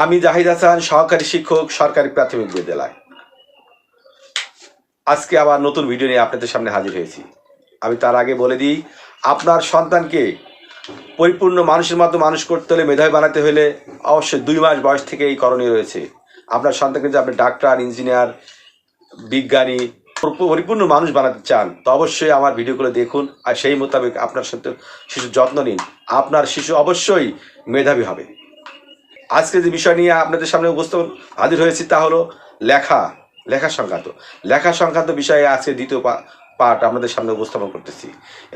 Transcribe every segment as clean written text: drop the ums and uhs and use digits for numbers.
আমি জাহিদ হাসান, সহকারী শিক্ষক, সরকারি প্রাথমিক বিদ্যালয়। আজকে আবার নতুন ভিডিও নিয়ে আপনাদের সামনে হাজির হয়েছি। আমি তার আগে বলে দিই, আপনার সন্তানকে পরিপূর্ণ মানুষের মতো মানুষ করতে হলে, মেধাবী বানাতে হলে অবশ্যই 2 মাস বয়স থেকে এই করণীয় রয়েছে। আপনার সন্তানকে যদি আপনি ডাক্তার, ইঞ্জিনিয়ার, বিজ্ঞানী, পরিপূর্ণ মানুষ বানাতে চান, তো অবশ্যই আমার ভিডিওগুলো দেখুন আর সেই মোতাবেক আপনার শিশুর যত্ন নিন। আপনার শিশু অবশ্যই মেধাবী হবে। আজকে যে বিষয় নিয়ে আপনাদের সামনে উপস্থাপন হাজির হয়েছি তা হলো লেখা সংক্রান্ত বিষয়ে আজকে দ্বিতীয় পার্ট আপনাদের সামনে উপস্থাপন করতেছি।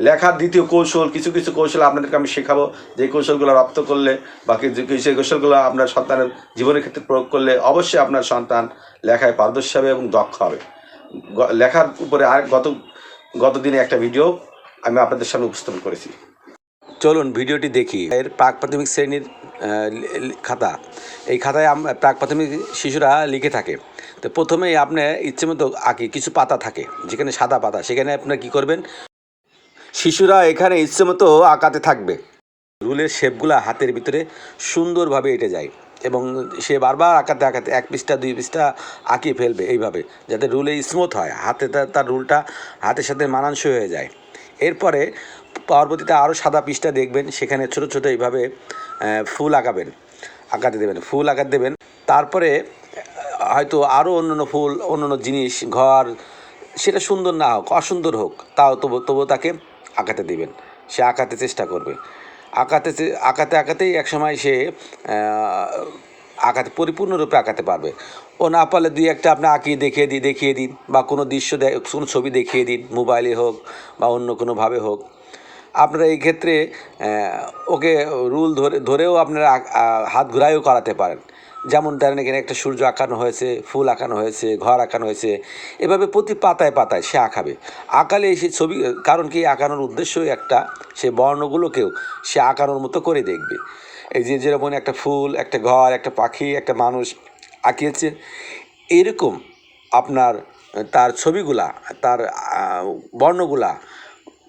লেখার দ্বিতীয় কৌশল, কিছু কিছু কৌশল আপনাদেরকে আমি শেখাবো, যে কৌশলগুলো রপ্ত করলে বা সেই কৌশলগুলো আপনার সন্তানের জীবনের ক্ষেত্রে প্রয়োগ করলে অবশ্যই আপনার সন্তান লেখায় পারদর্শী হবে এবং দক্ষ হবে। লেখার উপরে আর গত দিনে একটা ভিডিও আমি আপনাদের সামনে উপস্থাপন করেছি। চলুন ভিডিওটি দেখি। এর প্রাক প্রাথমিক শ্রেণীর খাতা। এই খাতায় প্রাক প্রাথমিক শিশুরা লিখে থাকে। তো প্রথমেই আপনি ইচ্ছে মতো আঁকি, কিছু পাতা থাকে যেখানে সাদা পাতা, সেখানে আপনার কী করবেন, শিশুরা এখানে ইচ্ছে মতো আঁকাতে থাকবে। রুলের শেপগুলো হাতের ভিতরে সুন্দরভাবে এঁটে যায় এবং সে বারবার আঁকাতে 1 পৃষ্ঠা 2 পৃষ্ঠা আঁকিয়ে ফেলবে এইভাবে, যাতে রুলে স্মুথ হয়, হাতে তার রুলটা হাতের সাথে মানানসই হয়ে যায়। এরপরে পরবর্তীতে আরও সাদা পৃষ্ঠা দেখবেন, সেখানে ছোটো ছোটো এইভাবে ফুল আঁকাতে দেবেন। তারপরে হয়তো আরও অন্যান্য ফুল, অন্যান্য জিনিস, ঘর, সেটা সুন্দর না হোক, অসুন্দর হোক, তাও তবু তাকে আঁকাতে দেবেন। সে আঁকাতে চেষ্টা করবে। আঁকাতেই একসময় সে পরিপূর্ণরূপে আঁকাতে পারবে। ও না পারলে 2-1টা আপনি আঁকিয়ে দেখিয়ে দিন বা কোনো দৃশ্য, কোনো ছবি দেখিয়ে দিন, মোবাইলে হোক বা অন্য কোনোভাবে হোক। আপনারা এই ক্ষেত্রে ওকে রুল ধরেও আপনারা হাত ঘুরাইও করাতে পারেন। যেমন ধরেন এখানে একটা সূর্য আঁকানো হয়েছে, ফুল আঁকানো হয়েছে, ঘর আঁকানো হয়েছে, এভাবে প্রতি পাতায় পাতায় সে আঁকাবে। আঁকালে সেই ছবি, কারণ কি আঁকানোর উদ্দেশ্যই একটা, সে বর্ণগুলোকেও সে আঁকানোর মতো করে দেখবে। এই যেরকম একটা ফুল, একটা ঘর, একটা পাখি, একটা মানুষ আঁকিয়েছে, এরকম আপনার তার ছবিগুলা, তার বর্ণগুলা,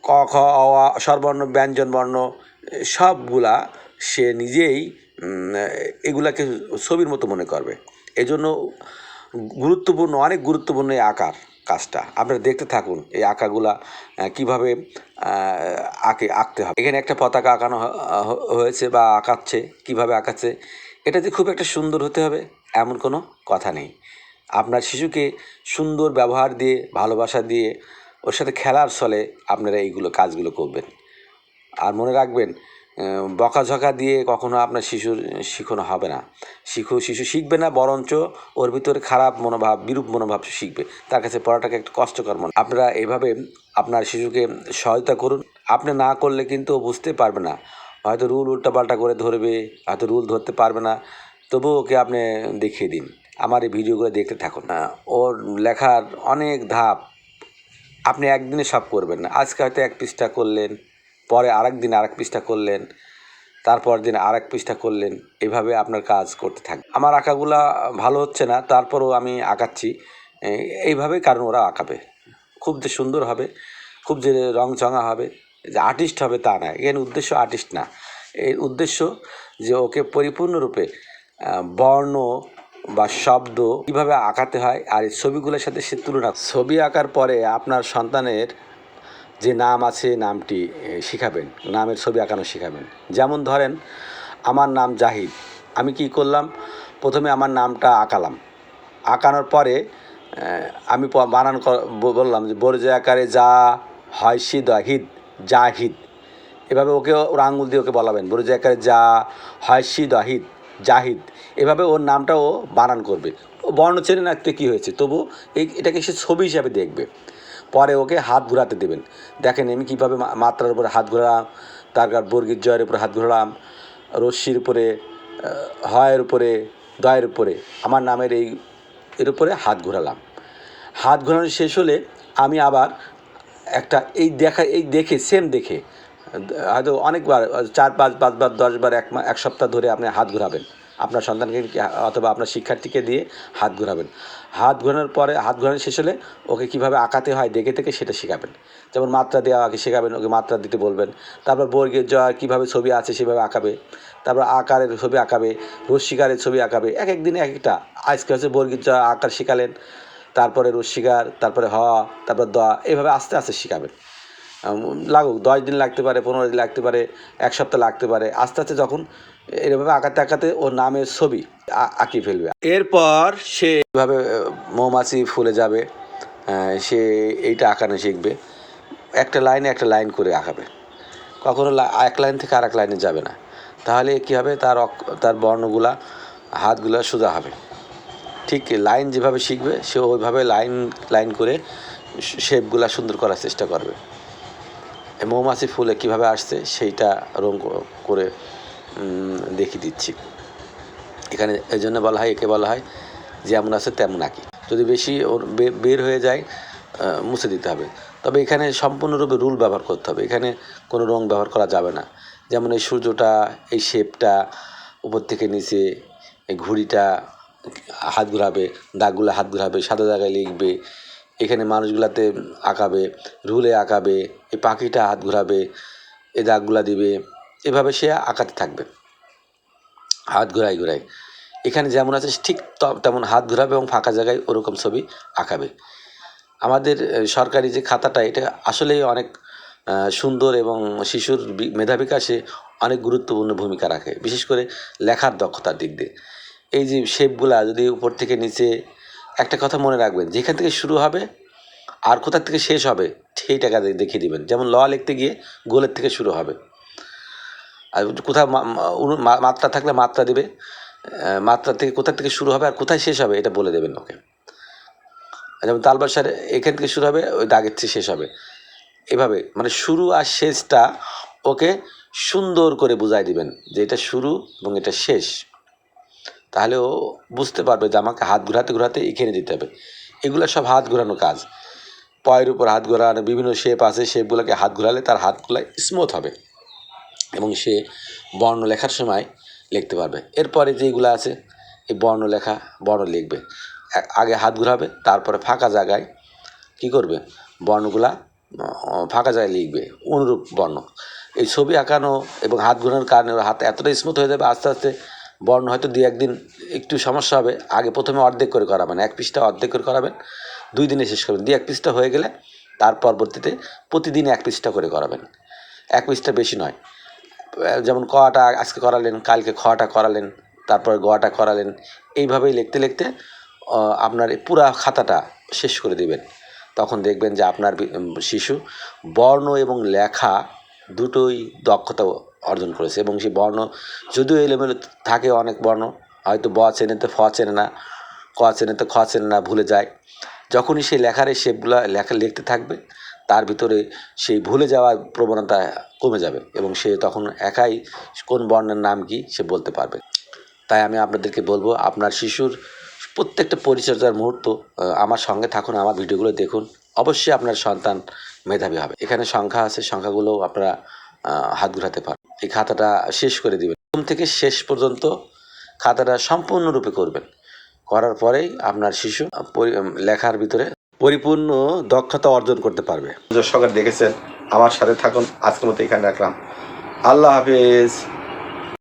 ক খ অ আ স্বরবর্ণ, ব্যঞ্জনবর্ণ, সবগুলা সে নিজেই এগুলাকে ছবির মতো মনে করবে। এজন্য অনেক গুরুত্বপূর্ণ এই আঁকার কাজটা। আপনারা দেখতে থাকুন এই আঁকাগুলা কীভাবে আঁকতে হবে। এখানে একটা পতাকা আঁকানো হয়েছে বা আঁকাচ্ছে, কীভাবে আঁকাচ্ছে, এটা যে খুব একটা সুন্দর হতে হবে এমন কোনো কথা নেই। আপনার শিশুকে সুন্দর ব্যবহার দিয়ে, ভালোবাসা দিয়ে, ওর সাথে খেলার ছলে আপনারা কাজগুলো করবেন। আর মনে রাখবেন, বকাঝকা দিয়ে কখনো আপনার শিশুর শিখানো হবে না। শিশু শিখবে না, বরঞ্চ ওর ভিতরে খারাপ মনোভাব, বিরূপ মনোভাব শিখবে। তার কাছে পড়াটাকে একটু কষ্টকর মনে। আপনারা এভাবে আপনার শিশুকে সহায়তা করুন। আপনি না করলে কিন্তু বুঝতে পারবে না, হয়তো রুল উল্টাপাল্টা করে ধরবে, হয়তো রুল ধরতে পারবে না, তবুও ওকে আপনি দেখিয়ে দিন। আমার এই ভিডিওগুলো দেখতে থাকুন। ওর লেখার অনেক ধাপ, আপনি একদিনে সব করবেন না। আজকে হয়তো 1 পৃষ্ঠা করলেন, পরে আরেক দিন আরেক পৃষ্ঠা করলেন, তারপর দিন আরেক পৃষ্ঠা করলেন, এভাবে আপনার কাজ করতে থাকবে। আমার আঁকাগুলা ভালো হচ্ছে না, তারপরও আমি আঁকাচ্ছি এইভাবেই, কারণ ওরা আঁকাবে খুব যে সুন্দর হবে, খুব যে রংচঙা হবে, যে আর্টিস্ট হবে তা না। এর উদ্দেশ্য আর্টিস্ট না, এর উদ্দেশ্য যে ওকে পরিপূর্ণরূপে বর্ণ বা শব্দ কীভাবে আঁকাতে হয় আর এই ছবিগুলোর সাথে সে তুলনা। ছবি আঁকার পরে আপনার সন্তানের যে নাম আছে, নামটি শেখাবেন, নামের ছবি আঁকানো শেখাবেন। যেমন ধরেন আমার নাম জাহিদ, আমি কি করলাম, প্রথমে আমার নামটা আঁকানোর পরে আমি বানান বললাম যে বর্জ্য আকারে যা হয় হিদ, জাহিদ। এভাবে ওর আঙুল দিয়ে ওকে বলাবেন, বর্জ্য আকারে যা হয় হিদ, জাহিদ। এভাবে ওর নামটা ও বানান করবে। ও বর্ণ চেনে না কী হয়েছে, তবু এটাকে সে ছবি হিসাবে দেখবে। পরে ওকে হাত ঘোরাতে দেবেন। দেখেন আমি কীভাবে মাত্রার উপরে হাত ঘোরালাম, তারপর বর্গীর জয়ের উপরে হাত ঘোরালাম, রশ্মির উপরে, হয়ের উপরে, দয়ের উপরে, আমার নামের এর উপরে হাত ঘোরালাম। হাত ঘোরানো শেষ হলে আমি আবার একটা দেখে হয়তো অনেকবার 4-5 বার 10 বার 1 সপ্তাহ ধরে আপনি হাত ঘোরাবেন। আপনার সন্তানকে অথবা আপনার শিক্ষার্থীকে দিয়ে হাত ঘোরাবেন। হাত ঘোরানোর পরে, হাত ঘোরানো শেষ হলে ওকে কীভাবে আঁকাতে হয় দেখে থেকে সেটা শেখাবেন। যেমন মাত্রা দেওয়া আগে শেখাবেন, ওকে মাত্রা দিতে বলবেন। তারপর বর্গের জ কীভাবে ছবি আছে সেভাবে আঁকাবে। তারপর আকারের ছবি আঁকাবে, রশ্মিকারের ছবি আঁকাবে। এক এক দিনে এক একটা। আজকে হচ্ছে বর্গের জ আকার শেখালেন, তারপরে রশ্মিকার, তারপরে হ, তারপর দ, এইভাবে আস্তে আস্তে শেখাবেন। লাগুক 10 দিন লাগতে পারে, 15 দিন লাগতে পারে, 1 সপ্তাহ লাগতে পারে। আস্তে আস্তে যখন এভাবে আঁকাতে আঁকাতে ওর নামের ছবি আঁকিয়ে ফেলবে, এরপর সে এভাবে মৌমাছি ফুলে যাবে, সে এইটা আঁকানো শিখবে। একটা লাইনে একটা লাইন করে আঁকাবে, কখনো এক লাইন থেকে আর এক লাইনে যাবে না। তাহলে কী হবে, তার বর্ণগুলা, হাতগুলা সোজা হবে। ঠিক লাইন যেভাবে শিখবে সে ওইভাবে লাইন লাইন করে শেপগুলা সুন্দর করার চেষ্টা করবে। মৌমাছি ফুলে কীভাবে আসছে সেইটা রং করে দেখিয়ে দিচ্ছি এখানে। এই জন্য বলা হয়, একে বলা হয় যেমন আছে তেমন আঁকি। যদি বেশি ওর বের হয়ে যায় মুছে দিতে হবে। তবে এখানে সম্পূর্ণরূপে রুল ব্যবহার করতে হবে, এখানে কোনো রং ব্যবহার করা যাবে না। যেমন এই সূর্যটা, এই শেপটা, উপর থেকে নিচে, এই ঘুড়িটা হাত ঘুরাবে, দাগগুলো হাত ঘুরাবে, সাদা জায়গায় লিখবে, এখানে মানুষগুলাতে আঁকাবে, রুলে আঁকাবে, এই পাখিটা হাত ঘুরাবে, এই দাগগুলা দিবে। এভাবে সে আঁকাতে থাকবে হাত ঘুরাই ঘুরাই। এখানে যেমন আছে ঠিক তেমন হাত ঘুরাবে এবং ফাঁকা জায়গায় ওরকম ছবি আঁকাবে। আমাদের সরকারি যে খাতাটা, এটা আসলেই অনেক সুন্দর এবং শিশুর মেধা বিকাশে অনেক গুরুত্বপূর্ণ ভূমিকা রাখে, বিশেষ করে লেখার দক্ষতার দিক দিয়ে। এই যে শেপগুলা যদি উপর থেকে নিচে, একটা কথা মনে রাখবেন, যেখান থেকে শুরু হবে আর কোথা থেকে শেষ হবে সেইটাকে দেখিয়ে দিবেন। যেমন ল লিখতে গিয়ে গোলের থেকে শুরু হবে, আর কোথাও মাত্রা থাকলে মাত্রা দিবে, মাত্রা থেকে কোথা থেকে শুরু হবে আর কোথায় শেষ হবে এটা বলে দেবেন ওকে। যেমন তালবাসার এখান থেকে শুরু হবে, ওই দাগের থেকে শেষ হবে। এভাবে মানে শুরু আর শেষটা ওকে সুন্দর করে বুঝাই দিবেন যে এটা শুরু এবং এটা শেষ। তাহলে ও বুঝতে পারবে যে আমাকে হাত ঘোরাতে ঘোরাতে এখানে দিতে হবে। এগুলো সব হাত ঘোরানো কাজ। পায়ের উপর হাত ঘোরানো, বিভিন্ন শেপ আছে, শেপগুলোকে হাত ঘোরালে তার হাতগুলো স্মুথ হবে এবং সে বর্ণ লেখার সময় লিখতে পারবে। এরপরে যেগুলো আছে, এই বর্ণ লিখবে। আগে হাত ঘোরাবে, তারপরে ফাঁকা জায়গায় কী করবে, বর্ণগুলা ফাঁকা জায়গায় লিখবে, অনুরূপ বর্ণ। এই ছবি আঁকানো এবং হাত ঘোরানোর কারণে ওর হাত এতটাই স্মুথ হয়ে যাবে, আস্তে আস্তে বর্ণ হয়তো 2-1 দিন একটু সমস্যা হবে। আগে প্রথমে অর্ধেক করে করাবেন, 1 পৃষ্ঠা অর্ধেক করে করাবেন, 2 দিনে শেষ করবেন। 2-1 পৃষ্ঠা হয়ে গেলে তার পরবর্তীতে প্রতিদিন 1 পৃষ্ঠা করে করাবেন। 1 পৃষ্ঠা বেশি নয়। যেমন কটা আজকে করালেন, কালকে খটা করালেন, তারপর গটা করালেন। এইভাবেই লিখতে লিখতে আপনার পুরা খাতাটা শেষ করে দেবেন। তখন দেখবেন যে আপনার শিশু বর্ণ এবং লেখা দুটোই দক্ষতা অর্জন করেছে। এবং সেই বর্ণ যদিও এলোমেলো থাকে, অনেক বর্ণ হয়তো ব চেনে তো ফ চেনে না, ক চেনে তো খ চেনে না, ভুলে যায়। যখনই সেই লেখার এই শেপগুলো লিখতে থাকবে, তার ভিতরে সেই ভুলে যাওয়ার প্রবণতা কমে যাবে এবং সে তখন একাই কোন বর্ণের নাম কি সে বলতে পারবে। তাই আমি আপনাদেরকে বলবো, আপনার শিশুর প্রত্যেকটা পরিচর্যার মুহূর্ত আমার সঙ্গে থাকুন, আমার ভিডিওগুলো দেখুন। অবশ্যই আপনার সন্তান মেধাবী হবে। এখানে সংখ্যা আছে, সংখ্যাগুলো আপনারা হাত ঘোরাতে পারেন। এই খাতাটা শেষ করে দিবেন, প্রথম থেকে শেষ পর্যন্ত খাতাটা সম্পূর্ণরূপে করবেন। করার পরেই আপনার শিশু লেখার ভিতরে পরিপূর্ণ দক্ষতা অর্জন করতে পারবে। দর্শকরা দেখেছেন, আমার সাথে থাকুন। আজকের মতো এখানে রাখলাম। আল্লাহ হাফেজ।